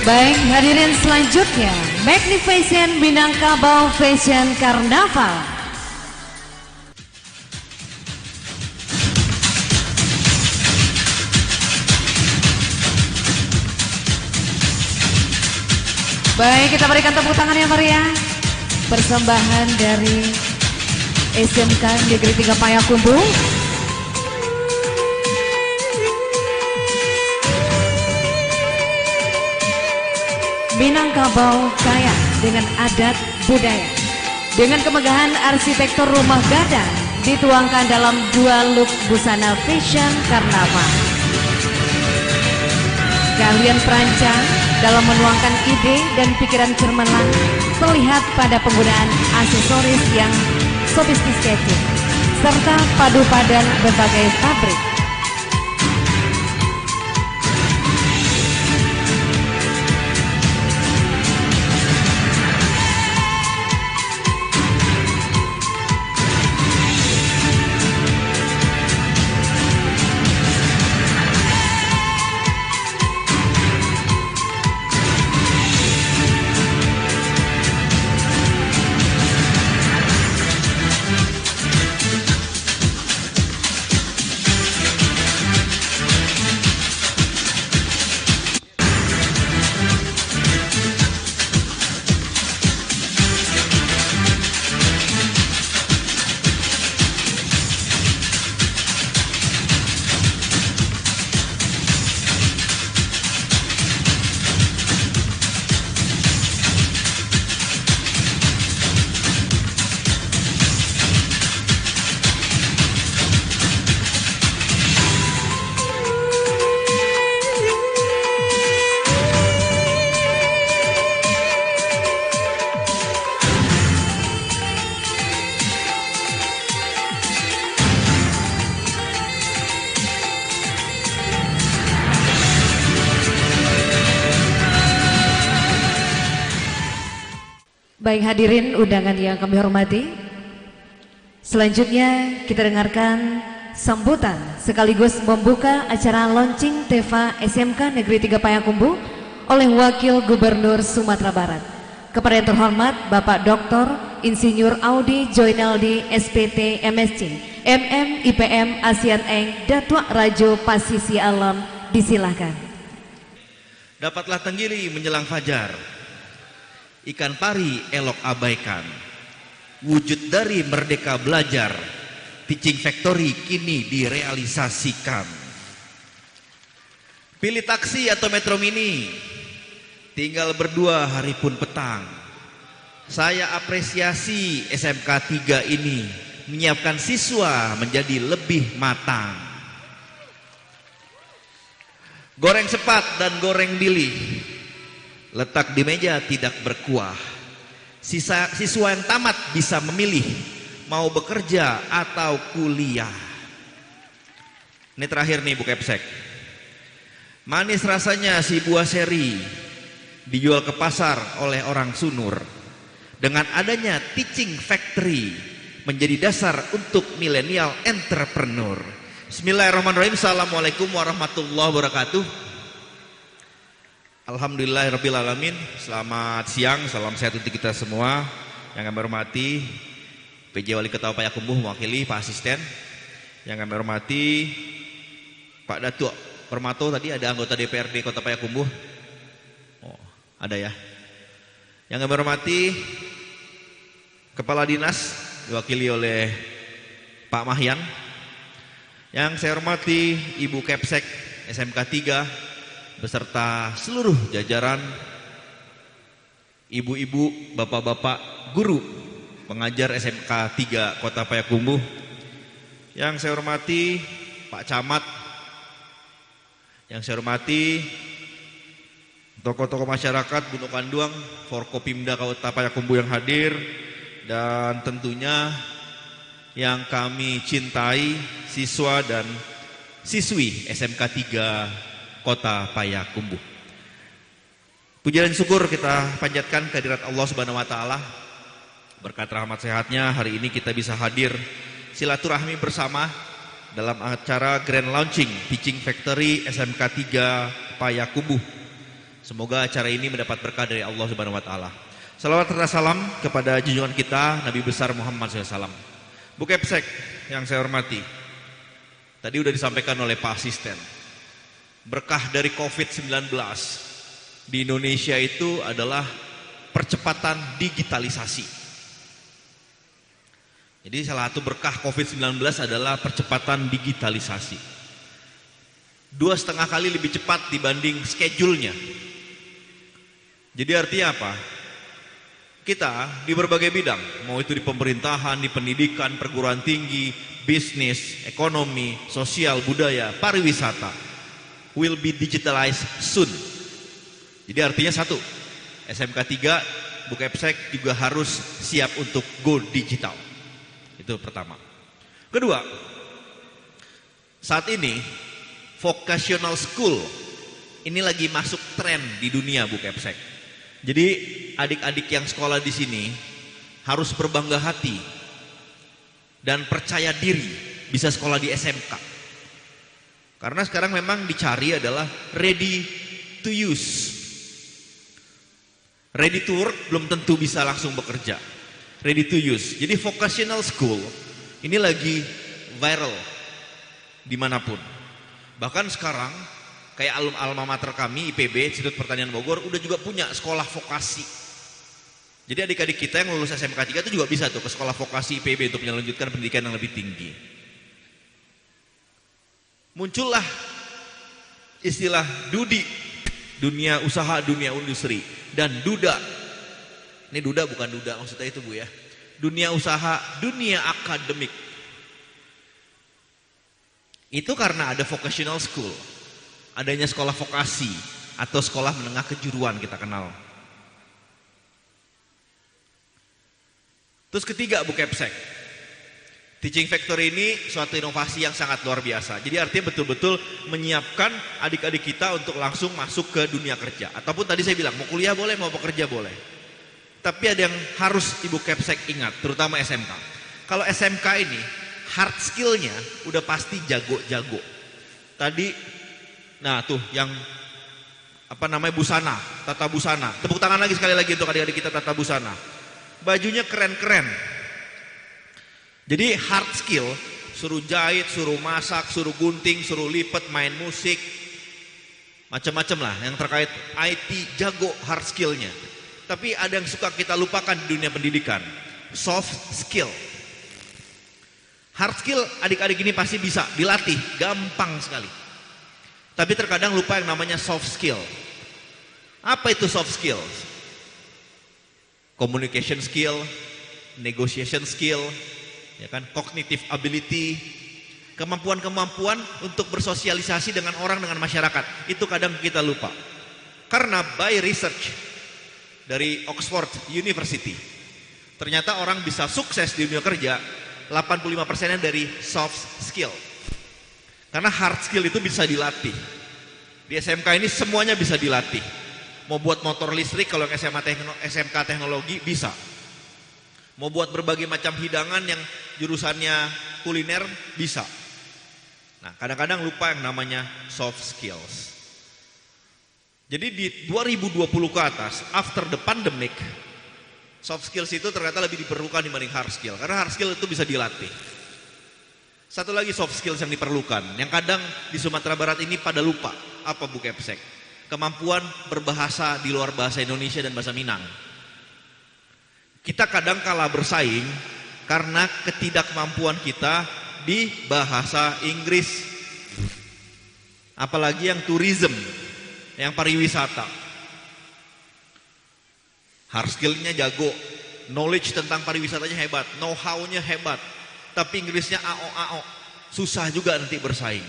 Baik, hadirin selanjutnya Magnificent Minangkabau Fashion Carnaval. Baik, kita berikan tepuk tangan yang meriah. Persembahan dari SMK Negeri 3 Payakumbuh. Minangkabau kaya dengan adat budaya. Dengan kemegahan arsitektur rumah gadang dituangkan dalam dua look busana fashion karnaval. Kalian perancang dalam menuangkan ide dan pikiran cemerlang terlihat pada penggunaan aksesoris yang sophisticated serta padu padan berbagai fabrik. Baik hadirin undangan yang kami hormati, selanjutnya kita dengarkan sambutan sekaligus membuka acara launching TEVA SMK Negeri 3 Payakumbuh oleh Wakil Gubernur Sumatera Barat. Kepada yang terhormat Bapak Dr. Insinyur Audi Joinaldi SPT MSc MM IPM Asian Eng Datuk Rajo Pasisi Alam, disilahkan. Dapatlah tenggiri menjelang fajar, ikan pari elok abaikan, wujud dari merdeka belajar, teaching factory kini direalisasikan. Pilih taksi atau metro mini, tinggal berdua hari pun petang. Saya apresiasi SMK 3 ini menyiapkan siswa menjadi lebih matang. Goreng cepat dan goreng bilih, letak di meja tidak berkuah. Siswa yang tamat bisa memilih mau bekerja atau kuliah. Ini terakhir nih Bu Kepsek. Manis rasanya si buah seri dijual ke pasar oleh orang Sunur. Dengan adanya teaching factory menjadi dasar untuk milenial entrepreneur. Bismillahirrahmanirrahim. Assalamualaikum warahmatullahi wabarakatuh. Alhamdulillahirrabbilalamin. Selamat siang, salam sehat untuk kita semua. Yang kami hormati PJ Wali Kota Payakumbuh mewakili Pak Asisten. Yang kami hormati Pak Datuk Permato, tadi ada anggota DPRD Kota Payakumbuh. Oh, ada ya. Yang kami hormati Kepala Dinas diwakili oleh Pak Mahyan. Yang saya hormati Ibu Kepsek SMK 3 beserta seluruh jajaran, ibu-ibu, bapak-bapak, guru, pengajar SMK 3 Kota Payakumbuh. Yang saya hormati Pak Camat, yang saya hormati tokoh-tokoh masyarakat Gunung Kanduang, Forkopimda Kota Payakumbuh yang hadir, dan tentunya yang kami cintai, siswa dan siswi SMK 3 Kota Payakumbuh. Puji dan syukur kita panjatkan kehadirat Allah Subhanahu wa taala. Berkat rahmat sehatnya hari ini kita bisa hadir silaturahmi bersama dalam acara Grand Launching Teaching Factory SMK 3 Payakumbuh. Semoga acara ini mendapat berkah dari Allah Subhanahu wa taala. Salawat serta salam kepada junjungan kita Nabi besar Muhammad SAW. Bu Kepsek yang saya hormati, tadi udah disampaikan oleh Pak Asisten. Berkah dari COVID-19 di Indonesia itu adalah percepatan digitalisasi. Jadi salah satu berkah COVID-19 adalah percepatan digitalisasi. 2,5 kali lebih cepat dibanding schedule-nya. Jadi artinya apa? Kita di berbagai bidang, mau itu di pemerintahan, di pendidikan, perguruan tinggi, bisnis, ekonomi, sosial, budaya, pariwisata, will be digitalized soon. Jadi artinya satu, SMK 3, Bu Kepsek juga harus siap untuk go digital. Itu pertama. Kedua, saat ini vocational school ini lagi masuk tren di dunia, Bu Kepsek. Jadi adik-adik yang sekolah di sini harus berbangga hati dan percaya diri bisa sekolah di SMK. Karena sekarang memang dicari adalah ready to use. Ready to work belum tentu bisa langsung bekerja. Ready to use. Jadi vocational school ini lagi viral dimanapun. Bahkan sekarang kayak alma mater kami IPB, Institut Pertanian Bogor, udah juga punya sekolah vokasi. Jadi adik-adik kita yang lulus SMK 3 itu juga bisa tuh ke sekolah vokasi IPB untuk melanjutkan pendidikan yang lebih tinggi. Muncullah istilah DUDI, dunia usaha, dunia industri, dan DUDA. Ini DUDA bukan DUDA maksudnya itu Bu ya. Dunia usaha, dunia akademik. Itu karena ada vocational school. Adanya sekolah vokasi atau sekolah menengah kejuruan kita kenal. Terus ketiga Bu Kepsek, Teaching Factory ini suatu inovasi yang sangat luar biasa. Jadi artinya betul-betul menyiapkan adik-adik kita untuk langsung masuk ke dunia kerja. Ataupun tadi saya bilang mau kuliah boleh, mau bekerja boleh. Tapi ada yang harus Ibu Kepsek ingat, terutama SMK. Kalau SMK ini hard skill-nya udah pasti jago-jago. Tadi nah tuh yang apa namanya busana, tata busana. Tepuk tangan lagi sekali lagi untuk adik-adik kita tata busana. Bajunya keren-keren. Jadi hard skill, suruh jahit, suruh masak, suruh gunting, suruh lipat, main musik, macam-macam lah yang terkait IT, jago hard skillnya. Tapi ada yang suka kita lupakan di dunia pendidikan, soft skill. Hard skill adik-adik ini pasti bisa dilatih, gampang sekali. Tapi terkadang lupa yang namanya soft skill. Apa itu soft skill? Communication skill, negotiation skill, ya kan, cognitive ability, kemampuan-kemampuan untuk bersosialisasi dengan orang, dengan masyarakat. Itu kadang kita lupa. Karena by research dari Oxford University, ternyata orang bisa sukses di dunia kerja 85%-nya dari soft skill. Karena hard skill itu bisa dilatih. Di SMK ini semuanya bisa dilatih. Mau buat motor listrik kalau yang SMK teknologi bisa. Mau buat berbagai macam hidangan yang jurusannya kuliner bisa. Nah, kadang-kadang lupa yang namanya soft skills. Jadi di 2020 ke atas, after the pandemic, soft skills itu ternyata lebih diperlukan dibanding hard skill. Karena hard skill itu bisa dilatih. Satu lagi soft skills yang diperlukan, yang kadang di Sumatera Barat ini pada lupa. Apa Bu Kepsek? Kemampuan berbahasa di luar bahasa Indonesia dan bahasa Minang. Kita kadang kalah bersaing karena ketidakmampuan kita di bahasa Inggris. Apalagi yang tourism, yang pariwisata. Hard skill-nya jago, knowledge tentang pariwisatanya hebat, know-how-nya hebat. Tapi Inggrisnya AO, susah juga nanti bersaing.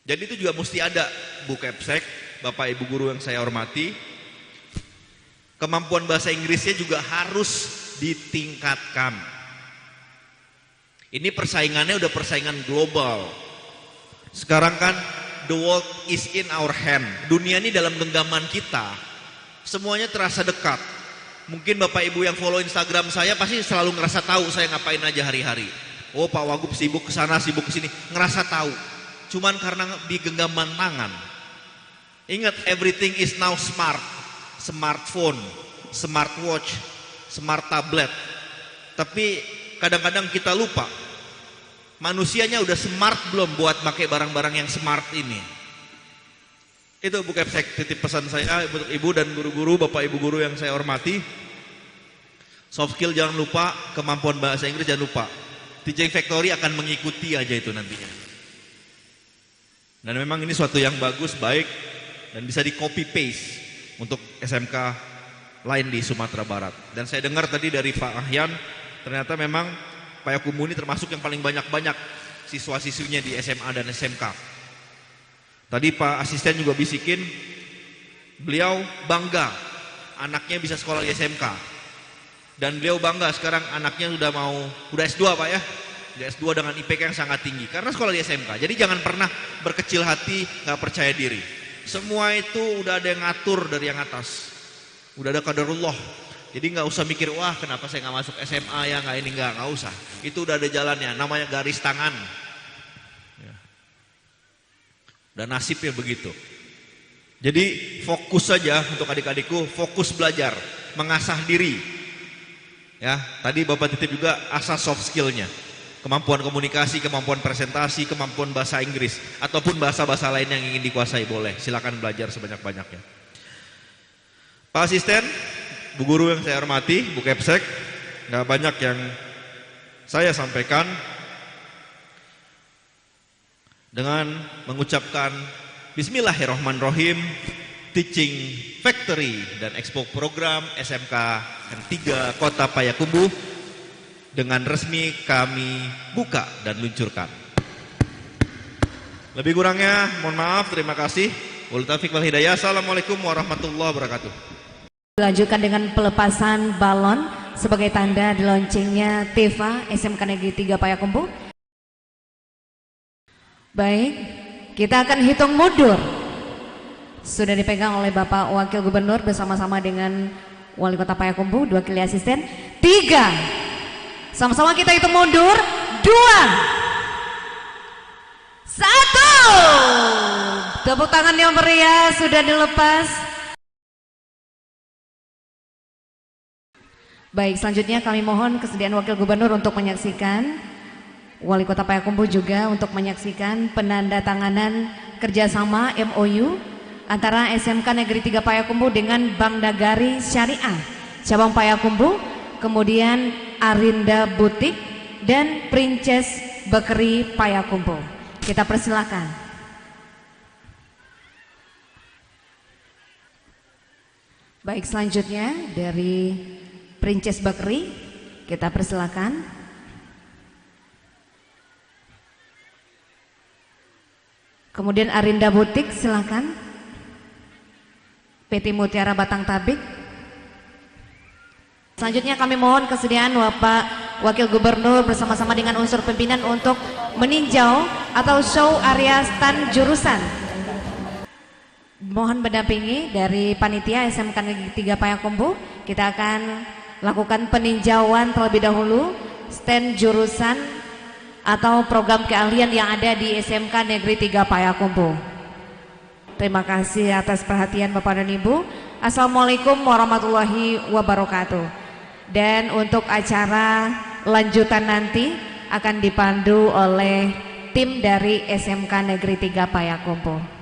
Jadi itu juga mesti ada Bu Kepsek, Bapak Ibu Guru yang saya hormati. Kemampuan bahasa Inggrisnya juga harus ditingkatkan. Ini persaingannya udah persaingan global. Sekarang kan the world is in our hand. Dunia ini dalam genggaman kita. Semuanya terasa dekat. Mungkin Bapak Ibu yang follow Instagram saya pasti selalu ngerasa tahu saya ngapain aja hari-hari. Oh Pak Wagub sibuk kesana, sibuk kesini, ngerasa tahu. Cuman karena di genggaman tangan. Ingat, everything is now smart. Smartphone, smartwatch, smart tablet. Tapi kadang-kadang kita lupa, manusianya udah smart belum buat pakai barang-barang yang smart ini. Itu Bu Kepsek, titip pesan saya untuk ibu dan guru-guru, bapak ibu guru yang saya hormati. Soft skill jangan lupa, kemampuan bahasa Inggris jangan lupa. Teaching Factory akan mengikuti aja itu nantinya. Dan memang ini suatu yang bagus, baik, dan bisa di copy paste untuk SMK lain di Sumatera Barat. Dan saya dengar tadi dari Pak Ahyan, ternyata memang Payakumbuh ini termasuk yang paling banyak-banyak siswa-siswinya di SMA dan SMK. Tadi Pak Asisten juga bisikin, beliau bangga anaknya bisa sekolah di SMK. Dan beliau bangga sekarang anaknya udah S2 Pak ya. Udah S2 dengan IPK yang sangat tinggi karena sekolah di SMK. Jadi jangan pernah berkecil hati, gak percaya diri. Semua itu udah ada yang ngatur dari yang atas. Udah ada qadarullah. Jadi nggak usah mikir, wah kenapa saya nggak masuk SMA ya, nggak ini, nggak usah. Itu udah ada jalannya, namanya garis tangan. Ya. Dan nasibnya begitu. Jadi fokus saja untuk adik-adikku, fokus belajar, mengasah diri. Ya, tadi Bapak titip juga asah soft skillnya. Kemampuan komunikasi, kemampuan presentasi, kemampuan bahasa Inggris, ataupun bahasa-bahasa lain yang ingin dikuasai boleh. Silakan belajar sebanyak-banyaknya. Pak Asisten, Bu Guru yang saya hormati, Bu Kepsek, nggak banyak yang saya sampaikan dengan mengucapkan Bismillahirrahmanirrahim. Teaching Factory dan Expo Program SMK N3 Kota Payakumbuh dengan resmi kami buka dan luncurkan. Lebih kurangnya mohon maaf, terima kasih. Wabillahi taufiq wal hidayah. Assalamualaikum warahmatullahi wabarakatuh. Dilanjutkan dengan pelepasan balon sebagai tanda diloncengnya Teva SMK Negeri 3 Payakumbuh. Baik, kita akan hitung mundur. Sudah dipegang oleh Bapak Wakil Gubernur bersama-sama dengan Wali Kota Payakumbuh, 2 kili asisten. 3. Sama-sama kita hitung mundur. 2, 1. Tepuk tangan yang meriah sudah dilepas. Baik, selanjutnya kami mohon kesediaan Wakil Gubernur untuk menyaksikan, Wali Kota Payakumbuh juga untuk menyaksikan penandatanganan kerjasama MOU antara SMK Negeri 3 Payakumbuh dengan Bank Nagari Syariah Cabang Payakumbuh, kemudian Arinda Butik dan Princess Bakery Payakumbuh. Kita persilakan. Baik, selanjutnya dari Princess Bakery kita persilakan. Kemudian Arinda Butik silakan. PT Mutiara Batang Tabik. Selanjutnya kami mohon kesediaan Bapak Wakil Gubernur bersama-sama dengan unsur pimpinan untuk meninjau atau show area stand jurusan. Mohon mendampingi dari panitia SMK Negeri 3 Payakumbuh. Kita akan lakukan peninjauan terlebih dahulu stand jurusan atau program keahlian yang ada di SMK Negeri 3 Payakumbuh. Terima kasih atas perhatian Bapak dan Ibu. Assalamualaikum warahmatullahi wabarakatuh. Dan untuk acara lanjutan nanti akan dipandu oleh tim dari SMK Negeri 3 Payakumbuh.